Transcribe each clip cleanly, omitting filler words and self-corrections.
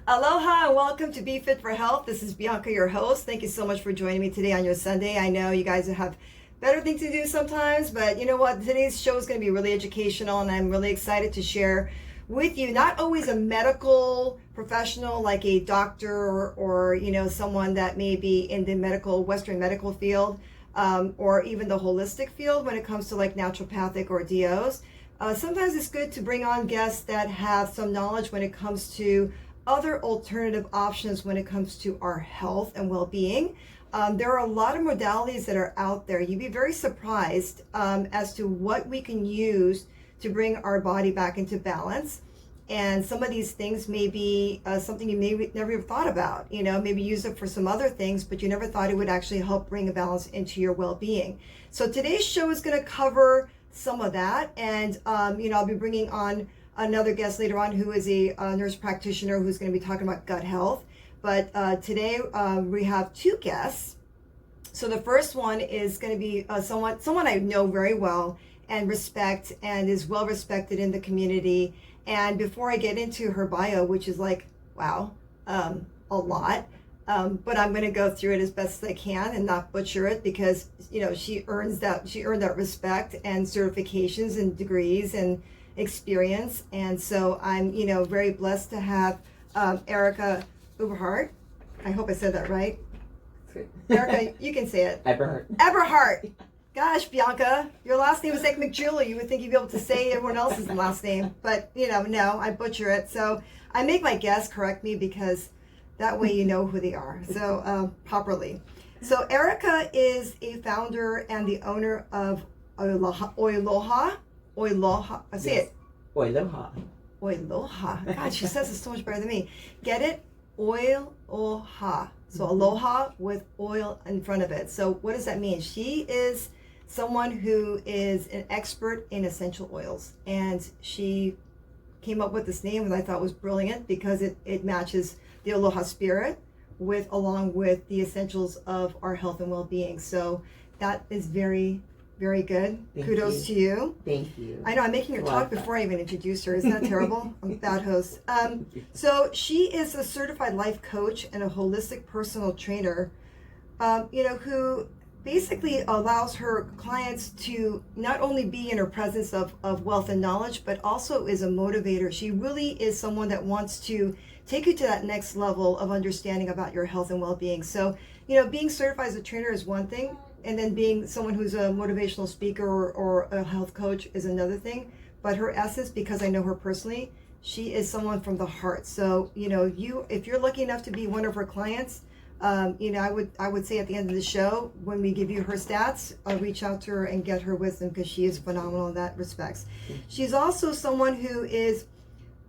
Aloha and welcome to Be Fit for Health. This is Bianca, your host. Thank you so much for joining me today on your Sunday. I know you guys have better things to do sometimes, but you know what? Today's show is going to be really educational, and I'm really excited to share with you, not always a medical professional like a doctor or you know, someone that may be in the Western medical field, or even the holistic field when it comes to like naturopathic or DOs. Sometimes it's good to bring on guests that have some knowledge when it comes to other alternative options when it comes to our health and well-being. There are a lot of modalities that are out there. You'd be very surprised as to what we can use to bring our body back into balance. And some of these things may be something you maybe never even thought about. You know, maybe use it for some other things, but you never thought it would actually help bring a balance into your well-being. So today's show is going to cover some of that, and you know, I'll be bringing on another guest later on who is a nurse practitioner who's going to be talking about gut health. But today we have two guests. So the first one is going to be someone I know very well and respect, and is well respected in the community. And before I get into her bio, which is like, wow, a lot, but I'm going to go through it as best as I can and not butcher it, because you know, she earned that respect and certifications and degrees and experience. And so I'm, you know, very blessed to have Erika Eberhart. I hope I said that right. Erika, you can say it. Eberhart. Gosh, Bianca, your last name is like McJulie. You would think you'd be able to say everyone else's last name, but you know, no, I butcher it. So I make my guests correct me, because that way you know who they are. So properly. So Erika is a founder and the owner of Oilohawitherika. Say it. Oilohawitherika. God, she says it so much better than me. Get it? Oilohawitherika. So aloha with oil in front of it. So what does that mean? She is someone who is an expert in essential oils, and she came up with this name that I thought was brilliant, because it matches the aloha spirit along with the essentials of our health and well-being. So that is very, very good. Kudos to you. Thank you. I know I'm making her talk before I even introduce her. Isn't that terrible? I'm a bad host. So she is a certified life coach and a holistic personal trainer, you know, who basically allows her clients to not only be in her presence of wealth and knowledge, but also is a motivator. She really is someone that wants to take you to that next level of understanding about your health and well-being. So, you know, being certified as a trainer is one thing, and then being someone who's a motivational speaker or a health coach is another thing. But her essence, because I know her personally, she is someone from the heart. So, you know, if you're lucky enough to be one of her clients, you know, I would say at the end of the show, when we give you her stats, reach out to her and get her wisdom, because she is phenomenal in that respects. She's also someone who is,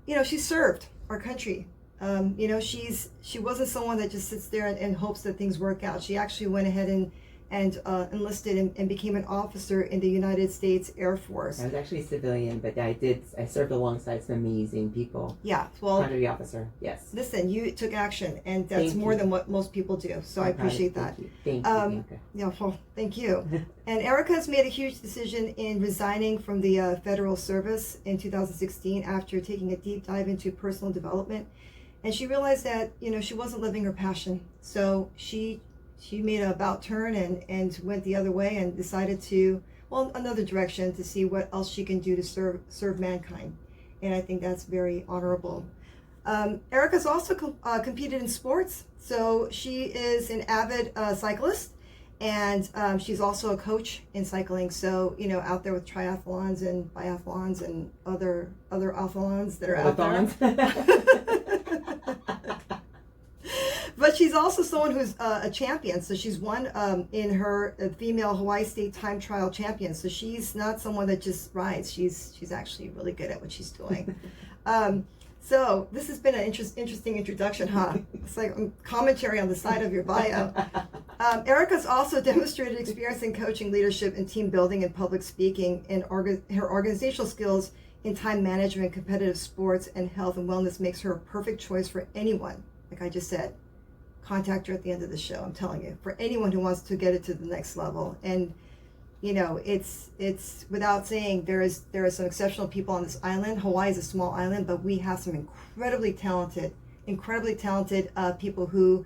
you know, she served our country. You know, she wasn't someone that just sits there and hopes that things work out. She actually went ahead and enlisted and became an officer in the United States Air Force. I was actually a civilian, but I served alongside some amazing people. Yeah, well, Under the officer, yes. Listen, you took action, and that's more than what most people do. So I appreciate that. Thank you, Bianca. Yeah, well, thank you. And Erika has made a huge decision in resigning from the federal service in 2016 after taking a deep dive into personal development, and she realized that, you know, she wasn't living her passion. So she made a about turn and went the other way and decided to, well, another direction, to see what else she can do to serve mankind. And I think that's very honorable. Erika's also competed in sports. So she is an avid cyclist, and she's also a coach in cycling. So, you know, out there with triathlons and biathlons and other athlons that are out there. But she's also someone who's a champion. So she's won in her female Hawaii State time trial champion. So she's not someone that just rides. She's actually really good at what she's doing. So this has been an interesting introduction, huh? It's like commentary on the side of your bio. Erika's also demonstrated experience in coaching, leadership, and team building and public speaking. And her organizational skills in time management, competitive sports, and health and wellness makes her a perfect choice for anyone, like I just said. Contact her at the end of the show. I'm telling you, for anyone who wants to get it to the next level. And you know, it's without saying, there are some exceptional people on this island. Hawaii is a small island, but we have some incredibly talented incredibly talented people who,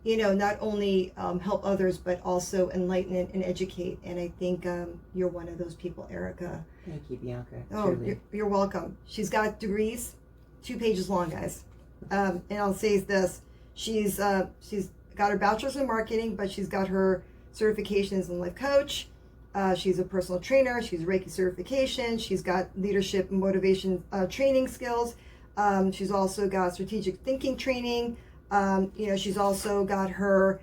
not only help others, but also enlighten and educate. And I think you're one of those people, Erika. Thank you, Bianca. Oh, Truly. you're welcome. She's got degrees, 2 pages long, guys. And I'll say this: she's got her bachelor's in marketing, but she's got her certifications in life coach. She's a personal trainer. She's Reiki certification. She's got leadership and motivation training skills. She's also got strategic thinking training. She's also got her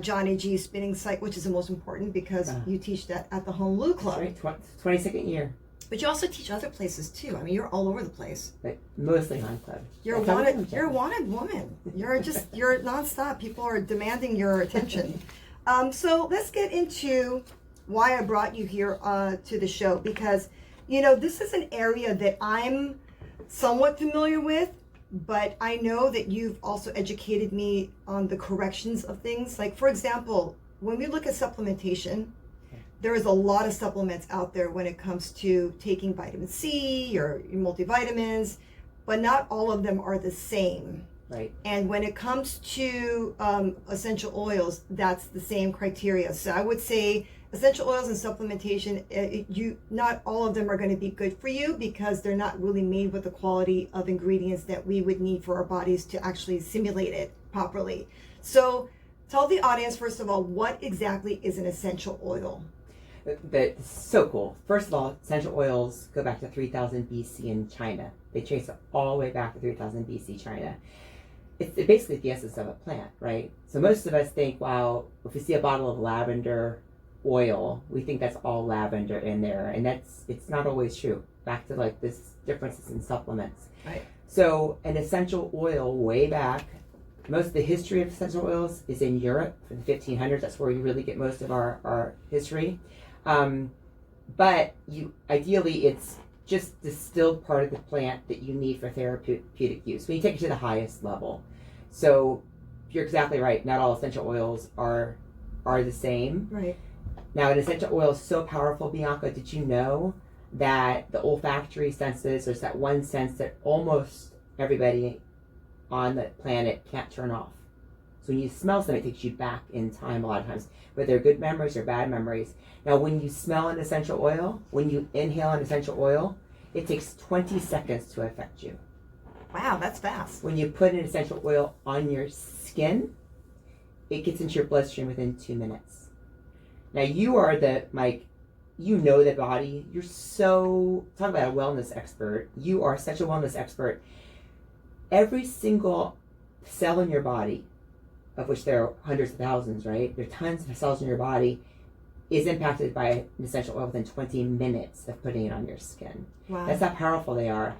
Johnny G spinning site, which is the most important because you teach that at the Honolulu Club. That's right, 22nd year. But you also teach other places too. I mean, you're all over the place. But mostly High Club. You're a wanted woman. You're nonstop. People are demanding your attention. So let's get into why I brought you here to the show, because this is an area that I'm somewhat familiar with, but I know that you've also educated me on the corrections of things. Like, for example, when we look at supplementation, there is a lot of supplements out there when it comes to taking vitamin C or multivitamins, but not all of them are the same. Right. And when it comes to essential oils, that's the same criteria. So I would say essential oils and supplementation, not all of them are going to be good for you because they're not really made with the quality of ingredients that we would need for our bodies to actually simulate it properly. So tell the audience, first of all, what exactly is an essential oil? That's so cool. First of all, essential oils go back to 3000 BC in China. They trace it all the way back to 3000 BC China. It's basically the essence of a plant, right? So most of us think, wow, if we see a bottle of lavender oil, we think that's all lavender in there, and it's not always true. Back to like this differences in supplements. Right. So an essential oil way back, most of the history of essential oils is in Europe for the 1500s. That's where you really get most of our history. But ideally it's just distilled part of the plant that you need for therapeutic use when you take it to the highest level. So you're exactly right. Not all essential oils are the same. Right. Now, an essential oil is so powerful, Bianca. Did you know that the olfactory senses, there's that one sense that almost everybody on the planet can't turn off. So when you smell something, it takes you back in time a lot of times, whether they're good memories or bad memories. Now, when you smell an essential oil, when you inhale an essential oil, it takes 20 seconds to affect you. Wow, that's fast. When you put an essential oil on your skin, it gets into your bloodstream within 2 minutes. Now, you are the body. You're so, talk about a wellness expert. You are such a wellness expert. Every single cell in your body, of which there are hundreds of thousands, right? There are tons of cells in your body, is impacted by an essential oil within 20 minutes of putting it on your skin. Wow. That's how powerful they are.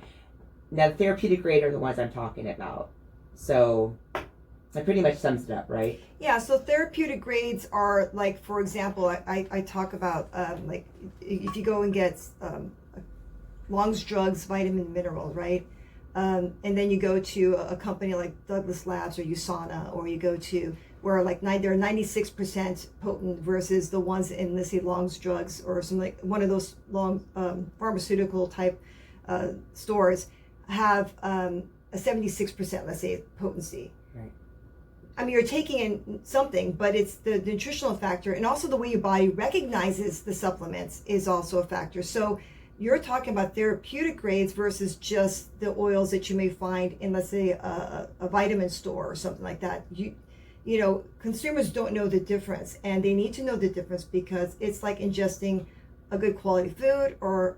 Now, the therapeutic grade are the ones I'm talking about. So that pretty much sums it up, right? Yeah, so therapeutic grades are like, for example, I talk about like if you go and get Long's Drugs vitamin mineral, right? And then you go to a company like Douglas Labs or USANA, or you go to where like they're 96% potent versus the ones in, let's say, Long's Drugs or some like one of those long pharmaceutical type stores have a 76%, let's say, potency. Right. I mean, you're taking in something, but it's the nutritional factor, and also the way your body recognizes the supplements is also a factor. So you're talking about therapeutic grades versus just the oils that you may find in, let's say, a vitamin store or something like that. You know, consumers don't know the difference, and they need to know the difference because it's like ingesting a good quality food or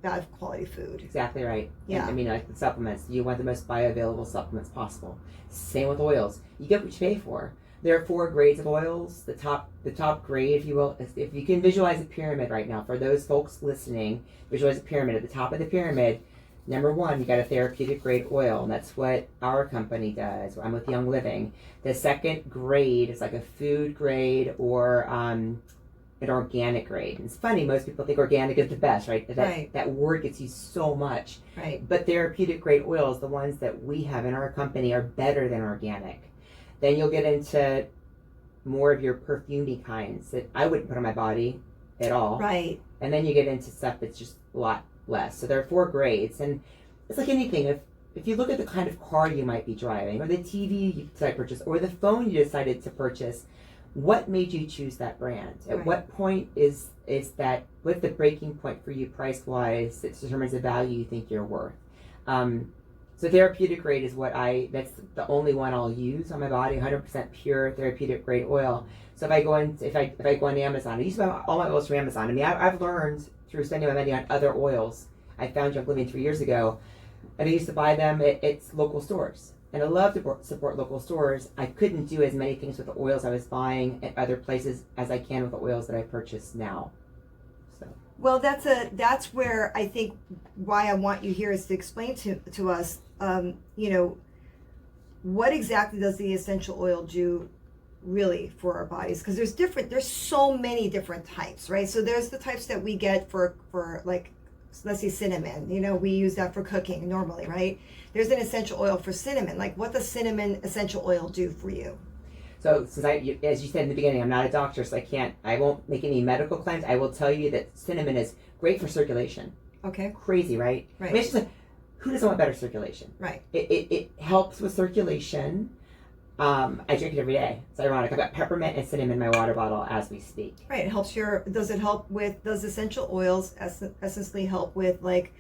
bad quality food. Exactly right. Yeah. And, I mean, like the supplements, you want the most bioavailable supplements possible. Same with oils. You get what you pay for. There are 4 grades of oils. The top grade, if you will, if you can visualize a pyramid right now, for those folks listening, visualize a pyramid. At the top of the pyramid, number 1, you got a therapeutic grade oil, and that's what our company does. I'm with Young Living. The second grade is like a food grade or an organic grade. And it's funny, most people think organic is the best, right? That word gets used so much. Right. But therapeutic grade oils, the ones that we have in our company, are better than organic. Then you'll get into more of your perfumed kinds that I wouldn't put on my body at all. Right. And then you get into stuff that's just a lot less. So there are 4 grades. And it's like anything. if you look at the kind of car you might be driving, or the TV you decided to purchase, or the phone you decided to purchase, what made you choose that brand? At Right. what point is that, what's the breaking point for you price wise that determines the value you think you're worth? So therapeutic grade is that's the only one I'll use on my body, 100% pure therapeutic grade oil. So if I go on Amazon, I used to buy all my oils from Amazon. I mean, I've learned through spending my money on other oils. I found Young Living 3 years ago, and I used to buy them at local stores. And I love to support local stores. I couldn't do as many things with the oils I was buying at other places as I can with the oils that I purchase now. So. Well, that's where I think why I want you here is to explain to us, what exactly does the essential oil do really for our bodies? Because there's so many different types, right? So there's the types that we get for like, let's say cinnamon, we use that for cooking normally, right? There's an essential oil for cinnamon. Like, what does cinnamon essential oil do for you? So since as you said in the beginning, I'm not a doctor, so I won't make any medical claims. I will tell you that cinnamon is great for circulation. Okay. Crazy, right? Right. I mean, it's just who doesn't want better circulation? Right. It helps with circulation. I drink it every day. It's ironic. I've got peppermint and cinnamon in my water bottle as we speak. Right. It helps does essential oils essentially help with like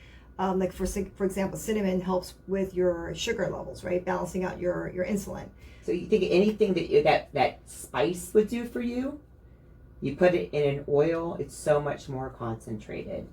for example, cinnamon helps with your sugar levels, right? Balancing out your insulin. So you think anything that spice would do for you, you put it in an oil, it's so much more concentrated.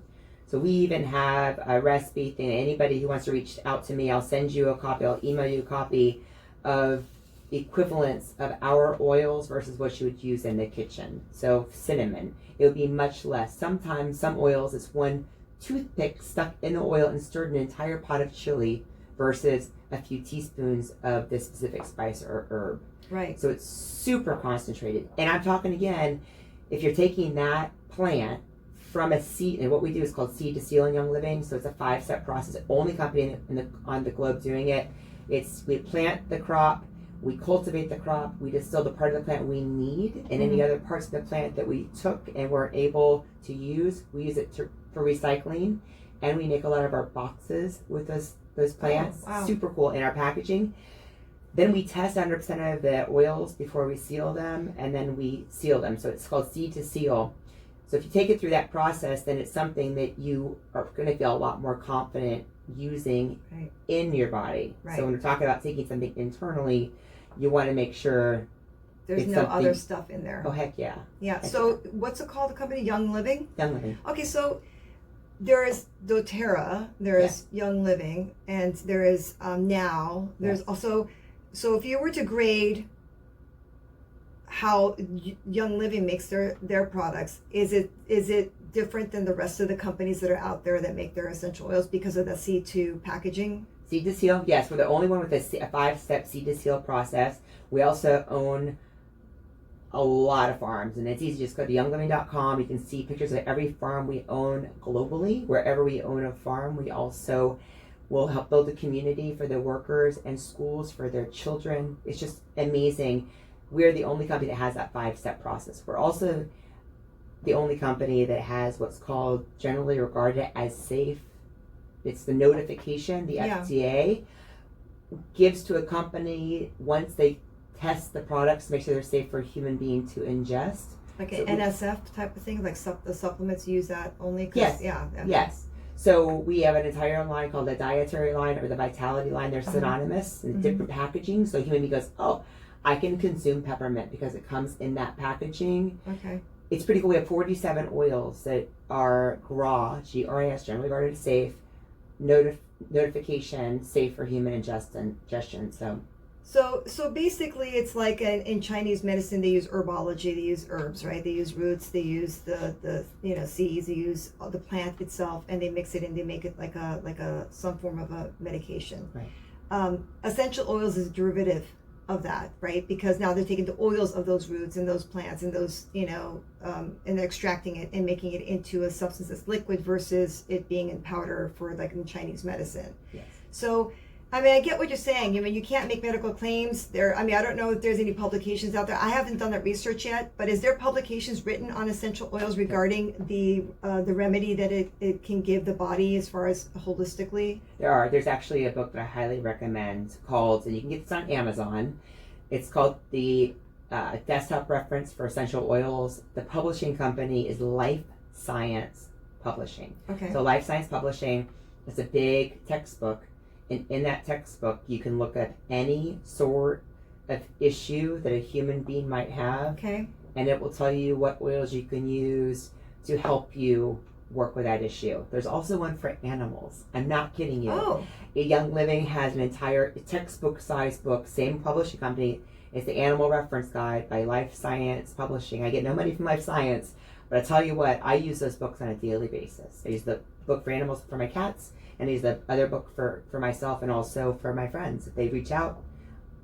So we even have a recipe thing. Anybody who wants to reach out to me, I'll send you a copy, I'll email you a copy of equivalents of our oils versus what you would use in the kitchen. So cinnamon, it would be much less. Sometimes some oils, it's one toothpick stuck in the oil and stirred an entire pot of chili versus a few teaspoons of this specific spice or herb. Right. So it's super concentrated. And I'm talking again, if you're taking that plant from a seed, and what we do is called seed to seal in Young Living. So it's a 5-step process. The only company on the globe doing it. We plant the crop, we cultivate the crop, we distill the part of the plant we need, and any other parts of the plant that we took and were able to use, we use it for recycling, and we make a lot of our boxes with those plants. Oh, wow. Super cool in our packaging. Then we test 100% of the oils before we seal them, and then we seal them. So it's called seed to seal. So if you take it through that process, then it's something that you are going to feel a lot more confident using in your body. Right. So when we're talking about taking something internally, you want to make sure there's it's no something, other stuff in there. Oh, heck yeah. Yeah. Heck So what's it called? The company Young Living? Young Living. Okay, so there is doTERRA, there is Young Living, and there is Now. There's also, so if you were to grade how Young Living makes their products, is it different than the rest of the companies that are out there that make their essential oils because of the C2 packaging? Seed to seal, yes. We're the only one with a 5-step seed to seal process. We also own a lot of farms, and it's easy. Just go to youngliving.com. You can see pictures of every farm we own globally. Wherever we own a farm, we also will help build a community for the workers and schools for their children. It's just amazing. We're the only company that has that 5-step process. We're also the only company that has what's called, generally regarded as safe. It's the notification the FDA gives to a company once they test the products to make sure they're safe for a human being to ingest. Like an NSF type of thing, like the supplements use that only? Yes. Yeah. Yes. So we have an entire line called the dietary line or the vitality line. They're synonymous in different packaging. So a human being goes, oh, I can consume peppermint because it comes in that packaging. Okay. It's pretty cool. We have 47 oils that are GRAS, G-R-A-S, generally regarded as safe, notification, safe for human ingestion. So basically, it's like in Chinese medicine, they use herbology, they use herbs, right? They use roots, they use the seeds, they use the plant itself, and they mix it and they make it like some form of a medication. Right. Essential oils is a derivative of that, right? Because now they're taking the oils of those roots and those plants and those, and they're extracting it and making it into a substance that's liquid versus it being in powder for like in Chinese medicine. Yes. So I mean, I get what you're saying. I mean, you can't make medical claims. I mean, I don't know if there's any publications out there. I haven't done that research yet, but is there publications written on essential oils regarding the remedy that it can give the body as far as holistically? There's actually a book that I highly recommend called, and you can get this on Amazon. It's called the Desktop Reference for Essential Oils. The publishing company is Life Science Publishing. Okay. So Life Science Publishing is a big textbook. And in that textbook, you can look at any sort of issue that a human being might have. Okay. And it will tell you what oils you can use to help you work with that issue. There's also one for animals. I'm not kidding you. Oh. A Young Living has an entire textbook-sized book, same publishing company. It's the Animal Reference Guide by Life Science Publishing. I get no money from Life Science, but I tell you what, I use those books on a daily basis. I use the book for animals for my cats, and use the other book for myself and also for my friends. If they reach out,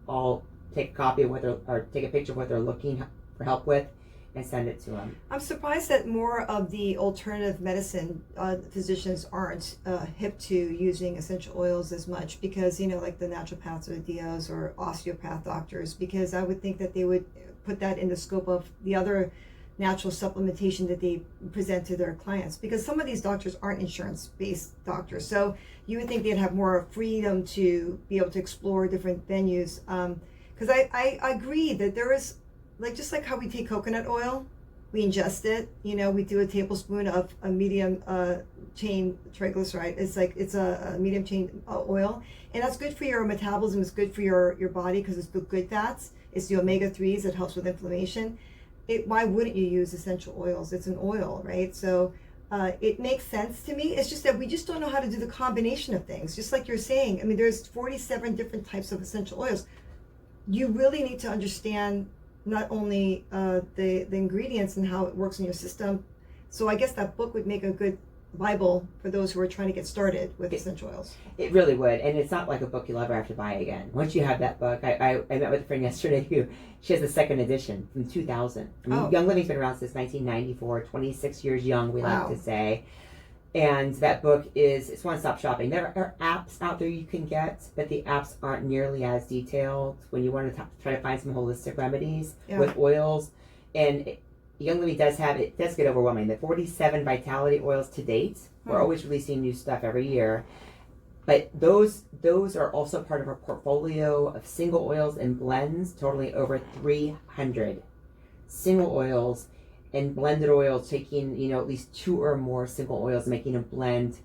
I'll take a copy of what they're, or take a picture of what they're looking for help with and send it to them. I'm surprised that more of the alternative medicine physicians aren't hip to using essential oils as much, because, you know, like the naturopaths or the DOs or osteopath doctors, because I would think that they would put that in the scope of the other natural supplementation that they present to their clients, because some of these doctors aren't insurance-based doctors, so you would think they'd have more freedom to be able to explore different venues, because I agree that there is, like, just like how we take coconut oil, we ingest it, you know, we do a tablespoon of a medium chain triglyceride. It's a medium chain oil, and that's good for your metabolism. It's good for your body because it's the good fats. It's the omega-3s that helps with inflammation. Why wouldn't you use essential oils? It's an oil, right? So it makes sense to me. It's just that we just don't know how to do the combination of things. Just like you're saying, I mean, there's 47 different types of essential oils. You really need to understand not only the ingredients and how it works in your system. So I guess that book would make a good Bible for those who are trying to get started with essential oils. It really would, and it's not like a book you'll ever have to buy again. Once you have that book, I met with a friend yesterday who, she has the second edition from 2000. I mean, Young Living's been around since 1994, 26 years young, we like to say. And that book it's one-stop shopping. There are apps out there you can get, but the apps aren't nearly as detailed when you want to try to find some holistic remedies with oils. And Young Living does get overwhelming. The 47 vitality oils to date. We're always releasing new stuff every year. But those are also part of our portfolio of single oils and blends, totaling over 300 single oils and blended oils, taking, you know, at least 2 or more single oils, making a blend.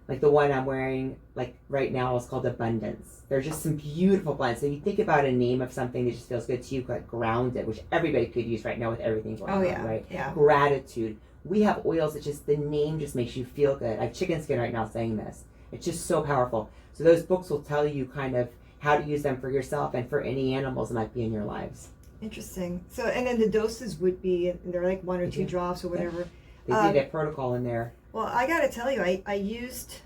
Like the one I'm wearing, like right now, is called Abundance. There's just some beautiful blends. So you think about a name of something that just feels good to you, like Grounded, which everybody could use right now with everything going on, right? Yeah. Gratitude. We have oils that just, the name just makes you feel good. I have chicken skin right now saying this. It's just so powerful. So those books will tell you kind of how to use them for yourself and for any animals that might be in your lives. Interesting. So, and then the doses would be, they're like 1 or 2 drops or whatever. They see that protocol in there. Well, I got to tell you, I used,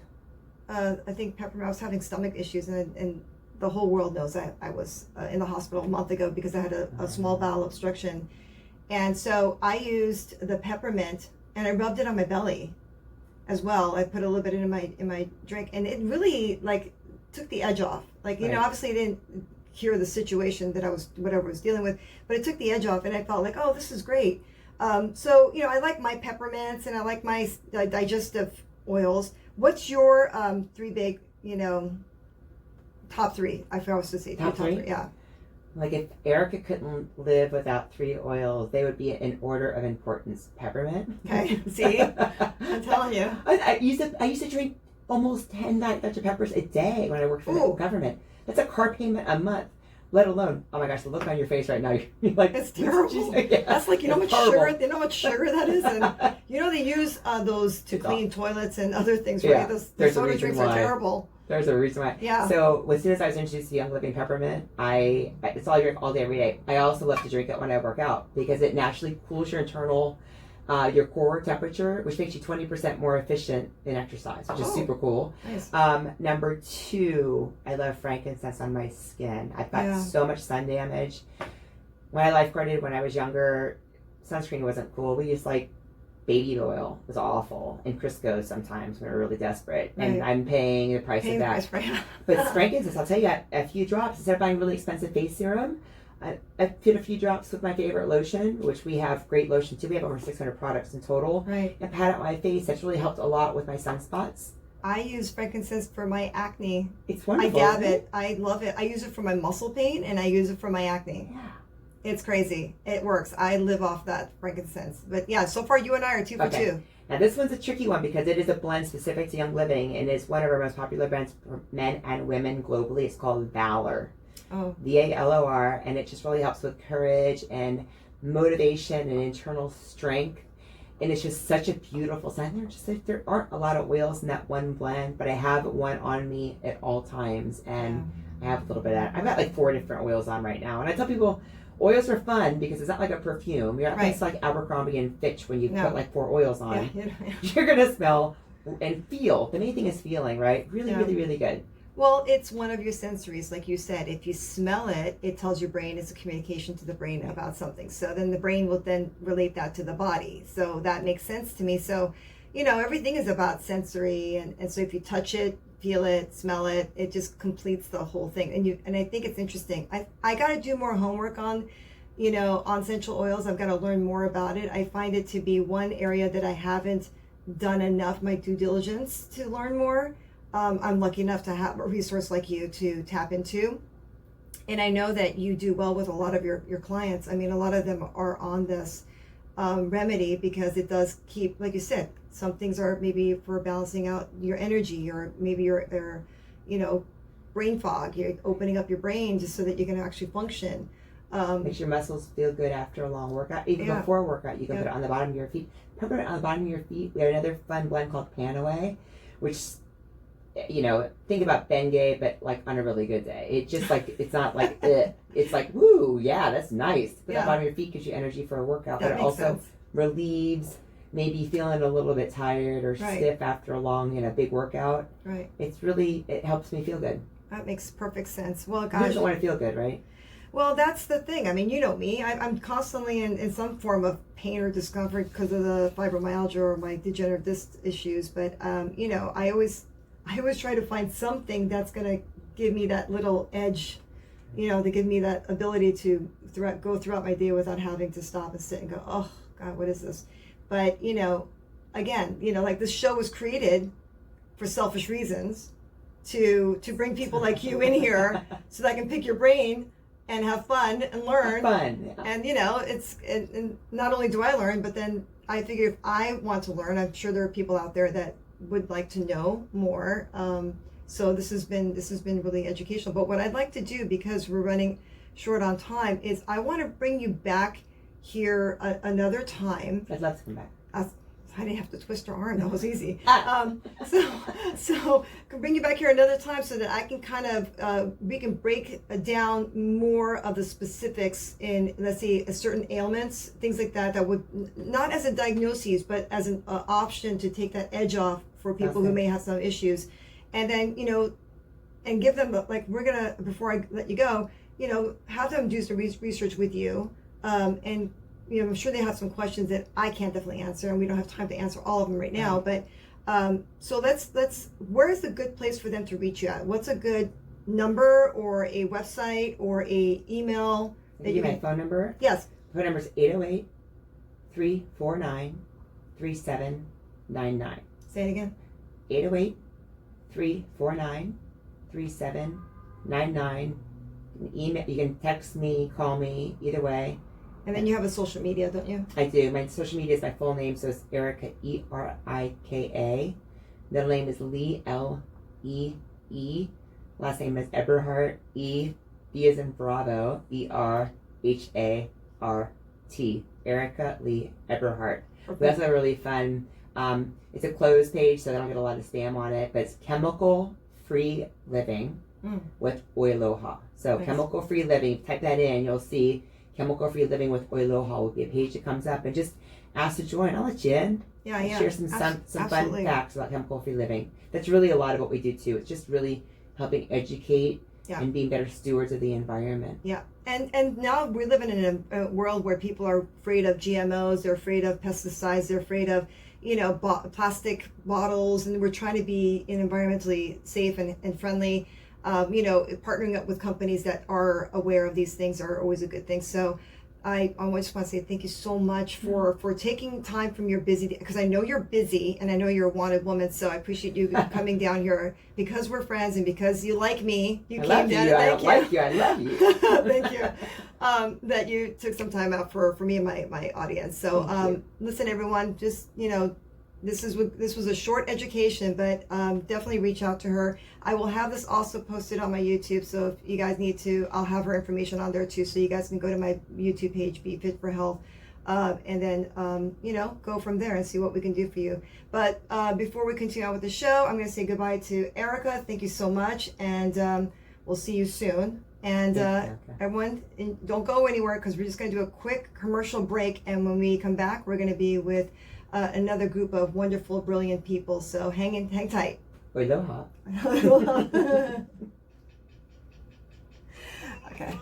I think peppermint. I was having stomach issues, and the whole world knows I was in the hospital a month ago because I had a small bowel obstruction. And so I used the peppermint, and I rubbed it on my belly as well. I put a little bit in my drink, and it really, like, took the edge off. Like, you know, obviously it didn't cure the situation that I was dealing with, but it took the edge off, and I felt like, oh, this is great. So, you know, I like my peppermints and I like my digestive oils. What's your 3 big, you know, top 3? I was to say top 3. Yeah. Like, if Erika couldn't live without 3 oils, they would be in order of importance. Peppermint. Okay. See, I'm telling you. I used to drink almost 10 Dr. Peppers a day when I worked for the government. That's a car payment a month. Let alone, oh my gosh, the look on your face right now, you're like, it's terrible. That's like, you know how much sugar that is, and you know they use those to clean toilets and other things, right? Those soda drinks are terrible. There's a reason why. Yeah. So as soon as I was introduced to Young Living Peppermint, it's all I drink all day, every day. I also love to drink it when I work out because it naturally cools your internal, your core temperature, which makes you 20% more efficient in exercise, which is super cool. Nice. Number 2, I love frankincense on my skin. I've got so much sun damage. When I lifeguarded when I was younger, sunscreen wasn't cool. We used like baby oil was awful, and Crisco sometimes when we're really desperate, and Right. I'm paying the price of that. But frankincense, I'll tell you, a few drops instead of buying really expensive face serum. I put a few drops with my favorite lotion, which we have great lotion too. We have over 600 products in total. Right. And pat it on my face. That's really helped a lot with my sunspots. I use frankincense for my acne. It's wonderful. I dab it. I love it. I use it for my muscle pain, and I use it for my acne. Yeah. It's crazy. It works. I live off that frankincense. But yeah, so far you and I are 2 for 2. Now this one's a tricky one because it is a blend specific to Young Living, and it's one of our most popular brands for men and women globally. It's called Valor. Oh. VALOR, and it just really helps with courage and motivation and internal strength. And it's just such a beautiful scent. There aren't a lot of oils in that one blend, but I have one on me at all times, and I have a little bit of that. I've got like 4 different oils on right now, and I tell people oils are fun because it's not like a perfume. You're not going to like Abercrombie and Fitch when you put like 4 oils on. Yeah. You're going to smell and feel. The main thing is feeling, right? Really, really, really good. Well, it's one of your sensories, like you said. If you smell it, it tells your brain, it's a communication to the brain about something. So then the brain will then relate that to the body. So that makes sense to me. So, everything is about sensory. And so if you touch it, feel it, smell it, it just completes the whole thing. And I think it's interesting. I got to do more homework on essential oils. I've got to learn more about it. I find it to be one area that I haven't done enough my due diligence to learn more. I'm lucky enough to have a resource like you to tap into. And I know that you do well with a lot of your clients. I mean, a lot of them are on this remedy because it does keep, like you said, some things are maybe for balancing out your energy, or maybe your brain fog. You're opening up your brain just so that you can actually function. Makes your muscles feel good after a long workout. Even before a workout, you can put it on the bottom of your feet. Put it on the bottom of your feet. We have another fun blend called Panaway, which, think about Bengay, but like on a really good day. It's just like, it's not like, it's like, woo, yeah, that's nice. Put it on the bottom of your feet gives you energy for a workout, but it also relieves maybe feeling a little bit tired or stiff after a long, big workout. Right. It helps me feel good. That makes perfect sense. Well, Who doesn't want to feel good, right? Well, that's the thing. I mean, you know me. I'm constantly in some form of pain or discomfort because of the fibromyalgia or my degenerative disc issues. But, I always try to find something that's going to give me that little edge, to give me that ability to go throughout my day without having to stop and sit and go, oh, God, what is this? But, again, like this show was created for selfish reasons to bring people like you in here so that I can pick your brain and have fun and learn. And and not only do I learn, but then I figure if I want to learn, I'm sure there are people out there that would like to know more. So this has been really educational. But what I'd like to do, because we're running short on time, is I want to bring you back here another time. I'd love to come back. I didn't have to twist her arm. That was easy. So can bring you back here another time so that I can kind of we can break down more of the specifics in, let's say, certain ailments, things like that would not as a diagnosis, but as an option to take that edge off for people who may have some issues, and then and give them we're gonna, before I let you go, have them do some research with you, and I'm sure they have some questions that I can't definitely answer, and we don't have time to answer all of them right now. But so let's. Where is a good place for them to reach you at? What's a good number or a website or a email? That you my phone number? Yes. Phone number is 808-349-3799. Say it again. 808-349-3799. Email. You can text me, call me, either way. And then you have a social media, don't you? I do. My social media is my full name, so it's Erika, Erika. Middle name is Lee, L-E-E. Last name is Eberhart, E, B as in Bravo, E-R-H-A-R-T. Erika Lee Eberhart. We also have a really fun, it's a closed page, so I don't get a lot of spam on it, but it's chemical-free living with Oiloha. So nice. Chemical-free living, type that in, you'll see Chemical-Free Living with Oilohawitherika will be a page that comes up, and just ask to join. I'll let you in. Yeah. Share some fun facts about chemical-free living. That's really a lot of what we do too. It's just really helping educate Yeah. and being better stewards of the environment. Yeah, and now we're living in a world where people are afraid of GMOs, they're afraid of pesticides, they're afraid of, plastic bottles, and we're trying to be environmentally safe and friendly. Partnering up with companies that are aware of these things are always a good thing. So I just want to say thank you so much for taking time from your busy, because I know you're busy and I know you're a wanted woman, so I appreciate you coming down here because we're friends and because you like me. You came down. I don't like you. I love you. Thank you. That you took some time out for me and my audience. So listen, everyone, just this was a short education, but definitely reach out to her. I will have this also posted on my YouTube, so if you guys need to, I'll have her information on there too, so you guys can go to my YouTube page, Be Fit for Health, and then go from there and see what we can do for you. But before we continue on with the show, I'm going to say goodbye to Erika. Thank you so much, and we'll see you soon. And everyone, don't go anywhere, because we're just going to do a quick commercial break, and when we come back, we're going to be with another group of wonderful, brilliant people. So hang tight. Oiloha. Okay.